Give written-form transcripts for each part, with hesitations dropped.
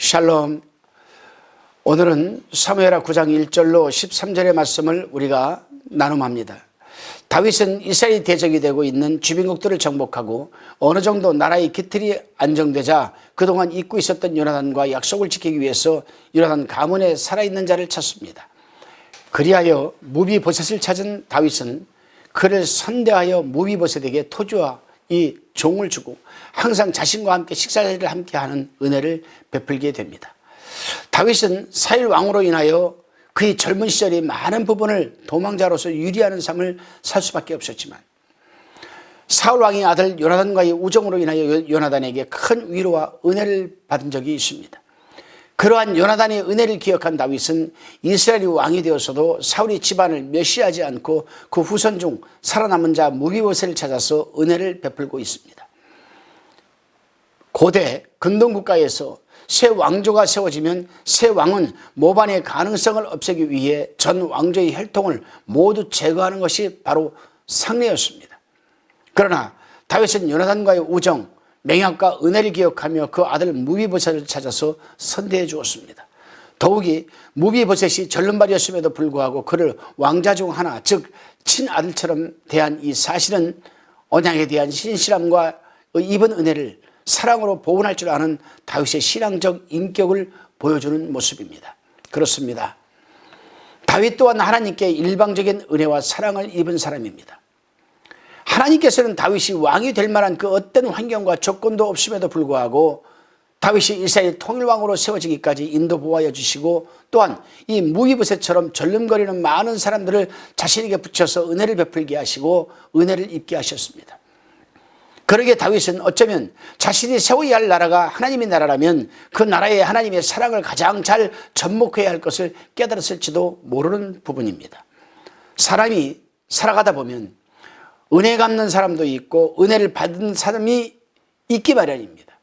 샬롬. 오늘은 사무엘하 9장 1절로 13절의 말씀을 우리가 나눔합니다. 다윗은 이스라엘이 대적이 되고 있는 주변국들을 정복하고 어느 정도 나라의 기틀이 안정되자 그동안 잊고 있었던 요나단과 약속을 지키기 위해서 요나단 가문에 살아있는 자를 찾습니다. 그리하여 무비보셋을 찾은 다윗은 그를 선대하여 무비보셋에게 토지와 이 종을 주고 항상 자신과 함께 식사를 함께하는 은혜를 베풀게 됩니다. 다윗은 사울 왕으로 인하여 그의 젊은 시절의 많은 부분을 도망자로서 유리하는 삶을 살 수밖에 없었지만 사울 왕의 아들 요나단과의 우정으로 인하여 요나단에게 큰 위로와 은혜를 받은 적이 있습니다. 그러한 요나단의 은혜를 기억한 다윗은 이스라엘이 왕이 되어서도 사울의 집안을 멸시하지 않고 그 후손 중 살아남은 자 무비보셋을 찾아서 은혜를 베풀고 있습니다. 고대 근동국가에서 새 왕조가 세워지면 새 왕은 모반의 가능성을 없애기 위해 전 왕조의 혈통을 모두 제거하는 것이 바로 상례였습니다. 그러나 다윗은 요나단과의 우정, 맹약과 은혜를 기억하며 그 아들 무비보셋을 찾아서 선대해 주었습니다. 더욱이 무비보셋이 절름발이었음에도 불구하고 그를 왕자 중 하나, 즉 친아들처럼 대한 이 사실은 언약에 대한 신실함과 입은 은혜를 사랑으로 보존할 줄 아는 다윗의 신앙적 인격을 보여주는 모습입니다. 그렇습니다. 다윗 또한 하나님께 일방적인 은혜와 사랑을 입은 사람입니다. 하나님께서는 다윗이 왕이 될 만한 그 어떤 환경과 조건도 없음에도 불구하고 다윗이 이스라엘 통일왕으로 세워지기까지 인도 보호하여 주시고 또한 이 무비보셋처럼 절름거리는 많은 사람들을 자신에게 붙여서 은혜를 베풀게 하시고 은혜를 입게 하셨습니다. 그러기에 다윗은 어쩌면 자신이 세워야 할 나라가 하나님의 나라라면 그 나라에 하나님의 사랑을 가장 잘 접목해야 할 것을 깨달았을지도 모르는 부분입니다. 사람이 살아가다 보면 은혜 갚는 사람도 있고 은혜를 받은 사람이 있기 마련입니다.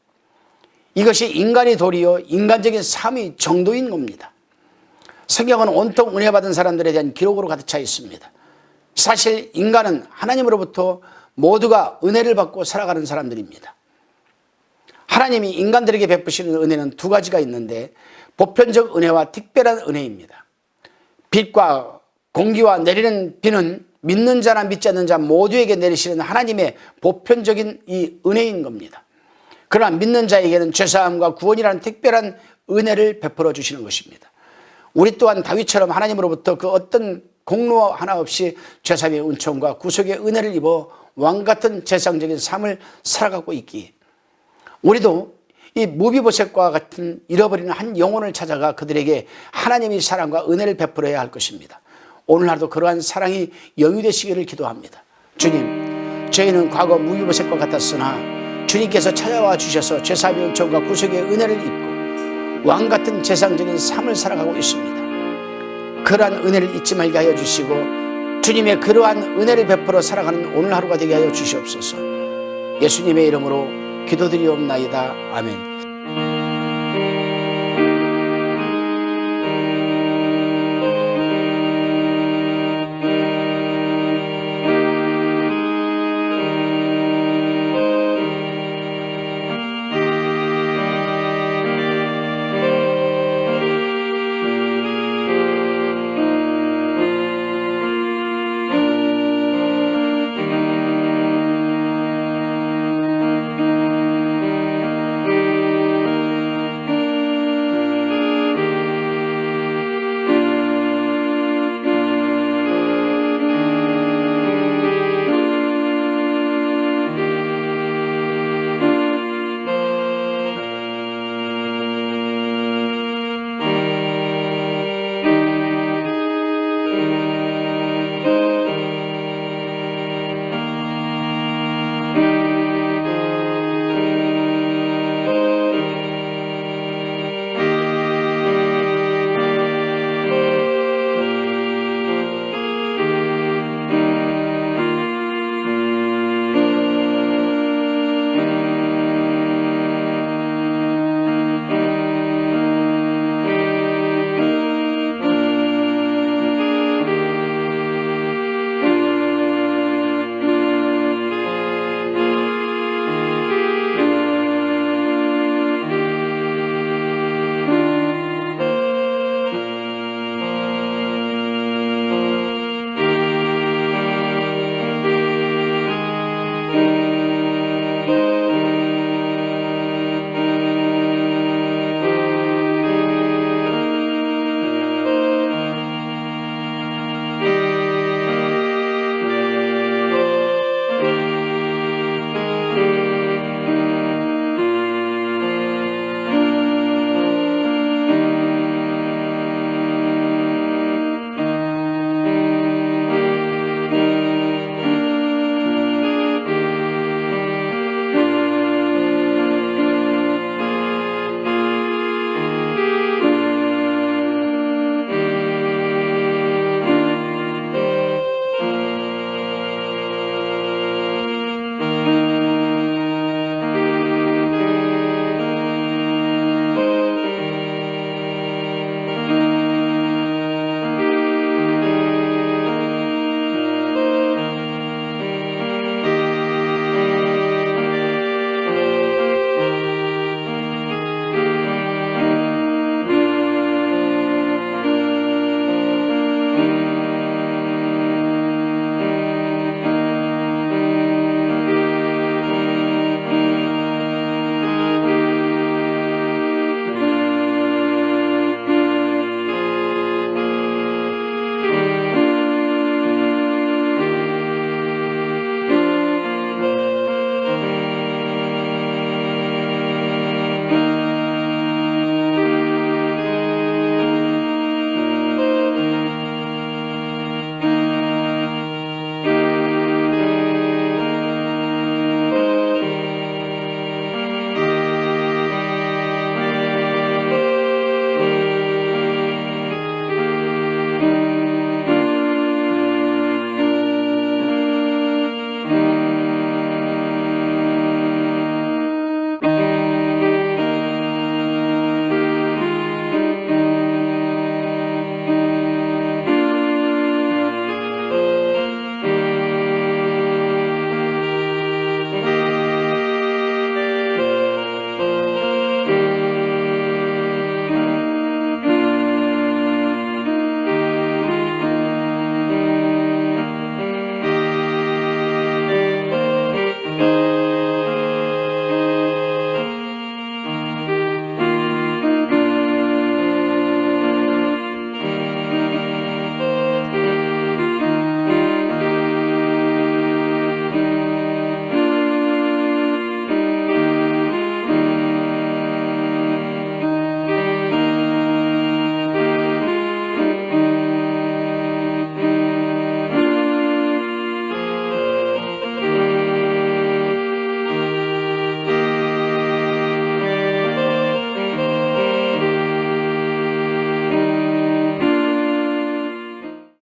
이것이 인간의 도리요 인간적인 삶의 정도인 겁니다. 성경은 온통 은혜 받은 사람들에 대한 기록으로 가득 차 있습니다. 사실 인간은 하나님으로부터 모두가 은혜를 받고 살아가는 사람들입니다. 하나님이 인간들에게 베푸시는 은혜는 두 가지가 있는데 보편적 은혜와 특별한 은혜입니다. 빛과 공기와 내리는 비는 믿는 자나 믿지 않는 자 모두에게 내리시는 하나님의 보편적인 이 은혜인 겁니다. 그러나 믿는 자에게는 죄사함과 구원이라는 특별한 은혜를 베풀어 주시는 것입니다. 우리 또한 다윗처럼 하나님으로부터 그 어떤 공로 하나 없이 죄사함의 은총과 구속의 은혜를 입어 왕같은 재상적인 삶을 살아가고 있기에 우리도 이 무비보셋과 같은 잃어버리는 한 영혼을 찾아가 그들에게 하나님의 사랑과 은혜를 베풀어야 할 것입니다. 오늘 하루도 그러한 사랑이 영위되시기를 기도합니다. 주님, 저희는 과거 무비보셋과 같았으나 주님께서 찾아와 주셔서 죄사함의 은총과 구속의 은혜를 입고 왕같은 재상적인 삶을 살아가고 있습니다. 그러한 은혜를 잊지 말게 하여 주시고 주님의 그러한 은혜를 베풀어 살아가는 오늘 하루가 되게 하여 주시옵소서. 예수님의 이름으로 기도드리옵나이다. 아멘.